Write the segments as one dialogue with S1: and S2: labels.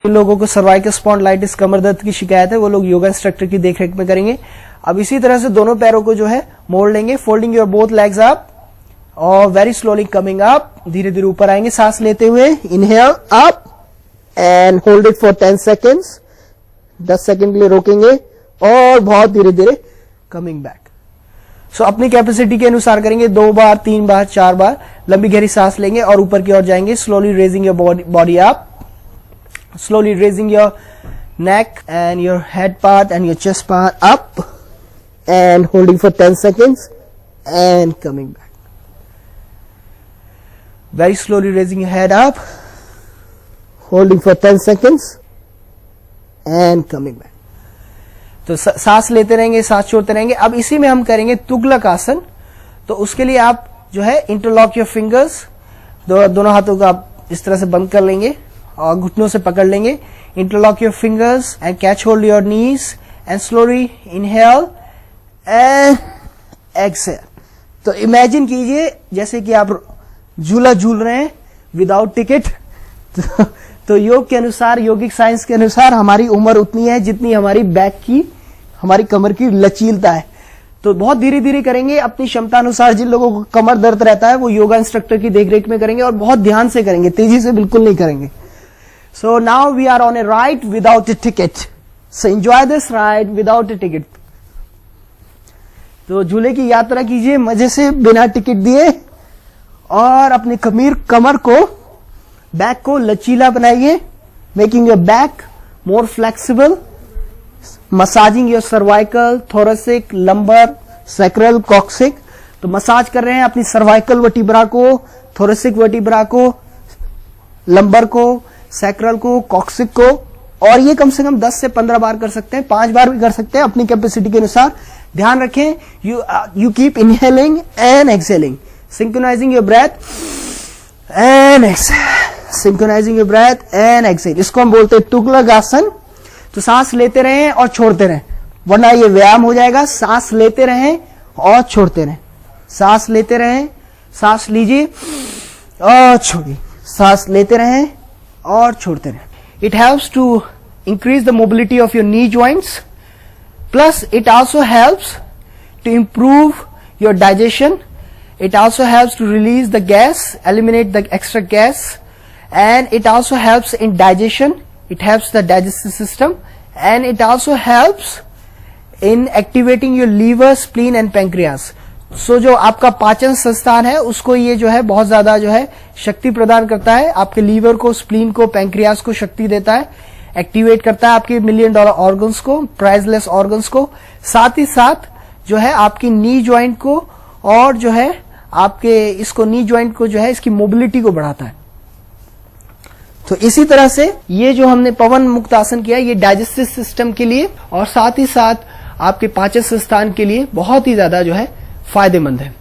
S1: जिन लोगों को cervical spondylitis कमर दर्द की शिकायत है वो लोग योगा इंस्ट्रक्टर की देखरेख में करेंगे। अब इसी तरह से दोनों पैरों को जो है मोड़ लेंगे, folding your both legs up और वेरी स्लोली कमिंग अप, धीरे धीरे ऊपर आएंगे सांस लेते हुए। Inhale up and hold it for 10 seconds, 10 second के लिए रोकेंगे और बहुत धीरे धीरे कमिंग बैक। सो अपनी कैपेसिटी के अनुसार करेंगे, 2 बार 3 बार 4 बार लंबी गहरी सांस लेंगे और ऊपर की ओर जाएंगे। Slowly raising your body up, slowly raising your neck and your head part and your chest part up and holding for 10 seconds and coming back. Very slowly raising your head up, holding for 10 seconds and coming back. तो सांस लेते रहेंगे, सांस छोड़ते रहेंगे। अब इसी में हम करेंगे तुगलक आसन। तो उसके लिए आप जो है इंटरलॉक योर फिंगर्स, दोनों हाथों को आप इस तरह से बंद कर लेंगे और घुटनों से पकड़ लेंगे। Interlock your fingers and catch hold your knees and slowly inhale and exhale. तो इमेजिन कीजिए जैसे कि आप झूला झूल रहे हैं विदाउट टिकट। तो योग के अनुसार, योगिक साइंस के अनुसार हमारी उम्र उतनी है जितनी हमारी बैक की, हमारी कमर की लचीलता है। तो बहुत धीरे धीरे करेंगे अपनी क्षमता अनुसार। जिन लोगों को कमर दर्द रहता है वो योगा इंस्ट्रक्टर की देखरेख में करेंगे और बहुत ध्यान से करेंगे, तेजी से बिल्कुल नहीं करेंगे। So now we are on a ride without a ticket. So enjoy this ride without a ticket. तो झूले की यात्रा कीजिए मजे से बिना टिकट दिए और अपने कमर को, बैक को लचीला बनाइए, making your back more flexible, massaging your cervical, thoracic, lumbar, sacral, coccyx. तो मसाज कर रहे हैं अपनी सर्वाइकल वर्टिब्रा को, थोरेसिक वर्टिब्रा को, लंबर को, सैक्रल को, कॉक्सिक को। और ये कम से कम 10 से 15 बार कर सकते हैं, 5 बार भी कर सकते हैं अपनी कैपेसिटी के अनुसार। ध्यान रखें, you keep inhaling and exhaling, synchronising your breath and exhale, synchronising your breath and exhale. इसको हम बोलते हैं तुगलक आसन। तो सांस लेते रहें और छोड़ते रहें, वरना ये व्यायाम हो जाएगा। सांस लेते रहें और छोड़ते रहें, सांस लेते रहें, सांस लीजिए और छोड़िए, सांस लेते रहें और छोड़ते रहें। It helps to increase the mobility of your knee joints. Plus, it also helps to improve your digestion. It also helps to release the gas, eliminate the extra gas, and it also helps in digestion. It helps the digestive system, and it also helps in activating your liver, spleen, and pancreas. सो जो आपका पाचन संस्थान है उसको ये जो है बहुत ज्यादा जो है शक्ति प्रदान करता है। आपके लीवर को, स्प्लीन को, पैंक्रियास को शक्ति देता है, एक्टिवेट करता है आपके $1 मिलियन ऑर्गन्स को, प्राइसलेस ऑर्गन्स को। साथ ही साथ जो है आपकी नी ज्वाइंट को और जो है आपके इसको नी ज्वाइंट को जो है इसकी मोबिलिटी को बढ़ाता है। तो इसी तरह से ये जो हमने पवन मुक्त आसन किया ये डाइजेस्टिव सिस्टम के लिए और साथ ही साथ आपके पाचन संस्थान के लिए बहुत ही ज्यादा जो है फायदेमंद है।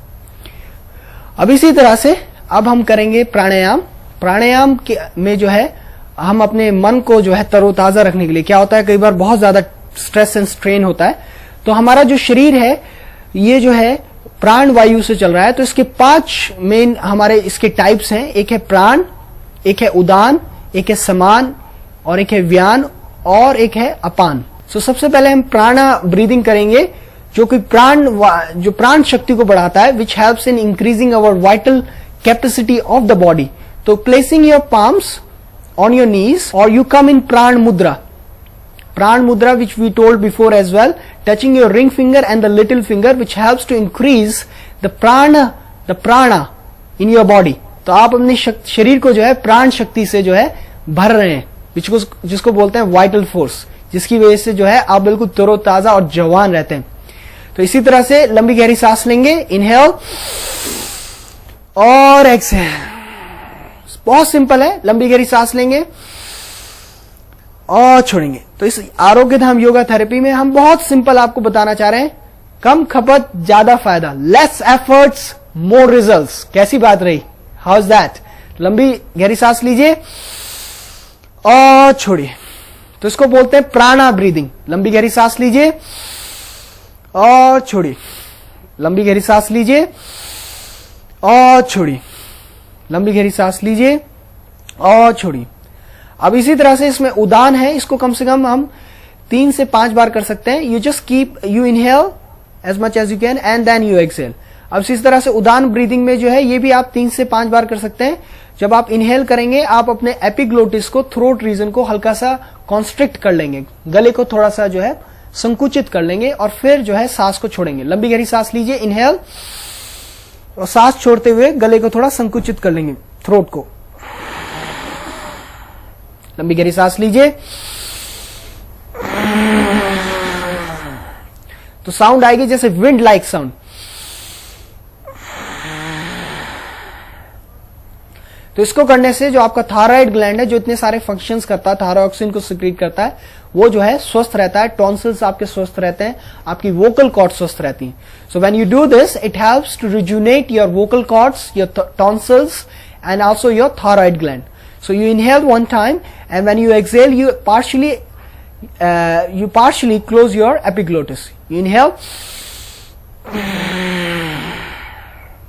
S1: अब इसी तरह से अब हम करेंगे प्राणायाम। प्राणायाम में जो है हम अपने मन को जो है तरोताजा रखने के लिए, क्या होता है कई बार बहुत ज्यादा स्ट्रेस एंड स्ट्रेन होता है, तो हमारा जो शरीर है ये जो है प्राण वायु से चल रहा है। तो इसके 5 मेन हमारे इसके टाइप्स हैं। एक है प्राण, एक है उदान, एक है समान और एक है व्यान और एक है अपान। तो सबसे पहले हम प्राणा ब्रीदिंग करेंगे जो कि प्राण शक्ति को बढ़ाता है, which helps in increasing our vital capacity of the body. तो placing your palms on your knees और यू कम इन प्राण मुद्रा, which we told before as well, touching your ring finger and the little finger, which helps to increase the prana in your body. तो आप अपने शरीर को जो है प्राण शक्ति से जो है भर रहे हैं, जिसको बोलते हैं वाइटल फोर्स, जिसकी वजह से जो है आप बिल्कुल तरोताजा और जवान रहते हैं। तो इसी तरह से लंबी गहरी सांस लेंगे, इनहेल और एक्सहेल। बहुत सिंपल है, लंबी गहरी सांस लेंगे और छोड़ेंगे। तो इस आरोग्य धाम योगा थेरेपी में हम बहुत सिंपल आपको बताना चाह रहे हैं, कम खपत ज्यादा फायदा, लेस एफर्ट्स मोर रिजल्ट्स। कैसी बात रही? How is that? लंबी गहरी सांस लीजिए और छोड़िए। तो इसको बोलते हैं प्राणा ब्रीदिंग। लंबी गहरी सांस लीजिए और छोड़िए, लंबी गहरी सांस लीजिए और छोड़िए, लंबी गहरी सांस लीजिए और छोड़िए। अब इसी तरह से इसमें उदान है, इसको कम से कम हम 3 से 5 बार कर सकते हैं। You just keep, you inhale as much as you can and then you exhale. अब इस तरह से उदान ब्रीदिंग में जो है ये भी आप 3 से 5 बार कर सकते हैं। जब आप इनहेल करेंगे आप अपने एपिग्लोटिस को, थ्रोट रीजन को हल्का सा कॉन्स्ट्रिक्ट कर लेंगे, गले को थोड़ा सा जो है संकुचित कर लेंगे और फिर जो है सांस को छोड़ेंगे। लंबी गहरी सांस लीजिए, इनहेल, और सांस छोड़ते हुए गले को थोड़ा संकुचित कर लेंगे, थ्रोट को। लंबी गहरी सांस लीजिए, तो साउंड आएगी जैसे विंड लाइक साउंड। तो इसको करने से जो आपका थायराइड ग्लैंड है, जो इतने सारे फंक्शंस करता है, थायरॉक्सिन को सिक्रीट करता है, वो जो है स्वस्थ रहता है। टॉन्सिल्स आपके स्वस्थ रहते हैं, आपकी वोकल कॉर्ड स्वस्थ रहती हैं। So when you do this, it helps to rejuvenate your vocal cords, your tonsils and also your thyroid gland. So you inhale one time, and when you exhale, you partially close your epiglottis. You inhale.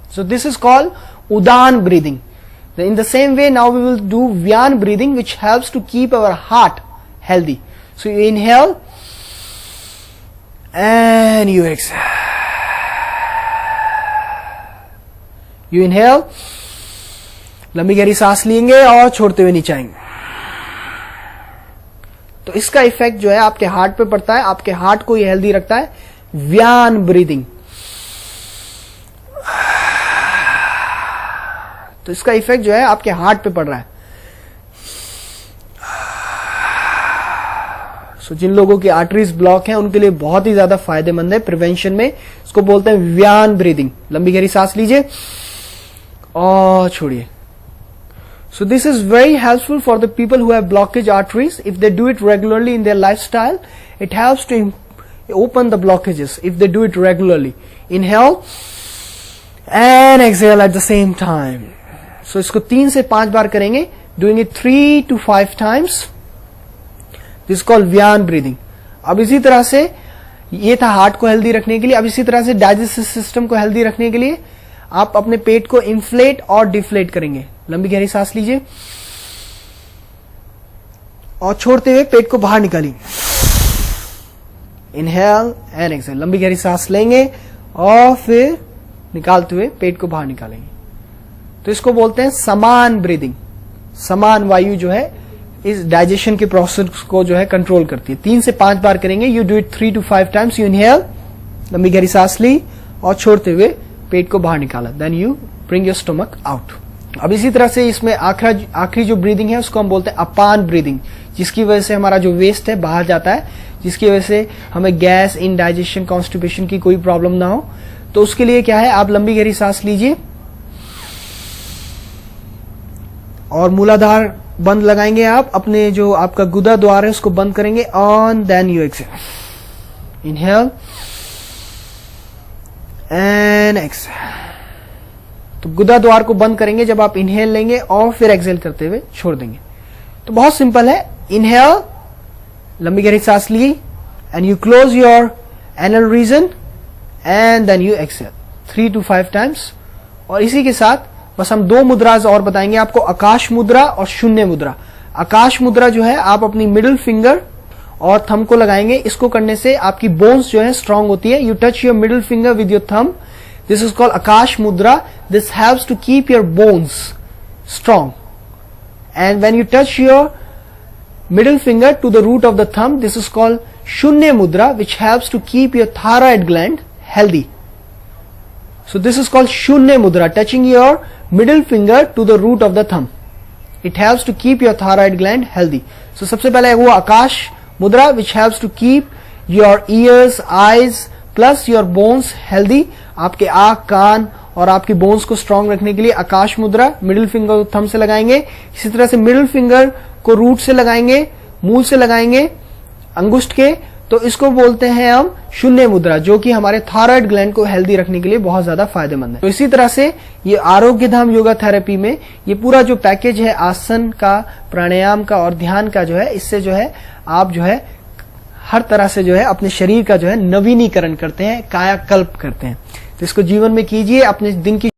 S1: So this is called Udan breathing. In the same way, now we will do Vyan breathing, which helps to keep our heart healthy. So you inhale and you exhale. You inhale. लंबी गहरी सांस लेंगे और छोड़ते हुए नीचे आएंगे। तो इसका इफेक्ट जो है आपके हार्ट पे पड़ता है, आपके हार्ट को ये हेल्दी रखता है। व्यान ब्रीदिंग, तो इसका इफेक्ट जो है आपके हार्ट पे पड़ रहा है। सो जिन लोगों की आर्टरीज ब्लॉक हैं उनके लिए बहुत ही ज्यादा फायदेमंद है प्रिवेंशन में। इसको बोलते हैं व्यान ब्रीदिंग। लंबी गहरी सांस लीजिए और छोड़िए। So this is very helpful for the people who have blockage arteries. If they do it regularly in their lifestyle, it helps to open the blockages if they do it regularly. Inhale and exhale at the same time. So इसको 3 से 5 बार करेंगे, doing it 3 to 5 times. This is called Vyan breathing. अब इसी तरह से ये था heart को हेल्दी रखने के लिए। अब इसी तरह से डाइजेस्टिव सिस्टम को हेल्दी रखने के लिए आप अपने पेट को इन्फ्लेट और डिफ्लेट करेंगे। लंबी गहरी सांस लीजिए और छोड़ते हुए पेट को बाहर निकालिए। Inhale and exhale. लंबी गहरी सांस लेंगे और फिर निकालते हुए पेट को बाहर निकालेंगे। तो इसको बोलते हैं समान ब्रीदिंग। समान वायु जो है इस डाइजेशन के प्रोसेस को जो है कंट्रोल करती है। 3 से 5 बार करेंगे। You do it 3 to 5 times. You inhale, लंबी गहरी सांस ली और छोड़ते हुए पेट को बाहर निकाला। Then you bring your stomach out. अब इसी तरह से इसमें आखिरी जो ब्रीदिंग है उसको हम बोलते हैं अपान ब्रीदिंग, जिसकी वजह से हमारा जो वेस्ट है बाहर जाता है, जिसकी वजह से हमें गैस, इनडाइजेशन, कॉन्स्टिपेशन की कोई प्रॉब्लम ना हो। तो उसके लिए क्या है, आप लंबी गहरी सांस लीजिए और मूलाधार बंद लगाएंगे। आप अपने जो आपका गुदा द्वार है उसको बंद करेंगे on, then you exhale. Inhale and exhale. तो गुदा द्वार को बंद करेंगे जब आप इनहेल लेंगे और फिर एक्सहेल करते हुए छोड़ देंगे। तो बहुत सिंपल है। इनहेल, लंबी गहरी सांस ली and you close your anal region and then you exhale 3 to 5 times। और इसी के साथ बस हम 2 मुद्राज और बताएंगे आपको, आकाश मुद्रा और शून्य मुद्रा। आकाश मुद्रा जो है आप अपनी मिडिल फिंगर और थंब को लगाएंगे। इसको करने से आपकी बोन्स जो है स्ट्रांग होती है। You touch your middle finger with your thumb, this is called Akash Mudra. This helps to keep your bones strong. And when you touch your middle finger to the root of the thumb, this is called Shunya Mudra, which helps to keep your thyroid gland healthy. So this is called Shunya Mudra, touching your middle finger to the root of the thumb. It helps to keep your thyroid gland healthy. So सबसे पहले वो आकाश मुद्रा which helps to keep your ears, eyes plus your bones healthy. आपके आंख, कान और आपकी bones को strong रखने के लिए आकाश मुद्रा मिडिल फिंगर थंब से लगाएंगे। इसी तरह से मिडिल फिंगर को रूट से लगाएंगे, मूल से लगाएंगे, अंगुष्ठ के। तो इसको बोलते हैं हम शून्य मुद्रा, जो कि हमारे थायराइड ग्लैंड को हेल्दी रखने के लिए बहुत ज्यादा फायदेमंद है। तो इसी तरह से ये आरोग्य धाम योगा थेरेपी में ये पूरा जो पैकेज है आसन का, प्राणायाम का और ध्यान का जो है, इससे जो है आप जो है हर तरह से जो है अपने शरीर का जो है नवीनीकरण करते हैं, कायाकल्प करते हैं। तो इसको जीवन में कीजिए, अपने दिन की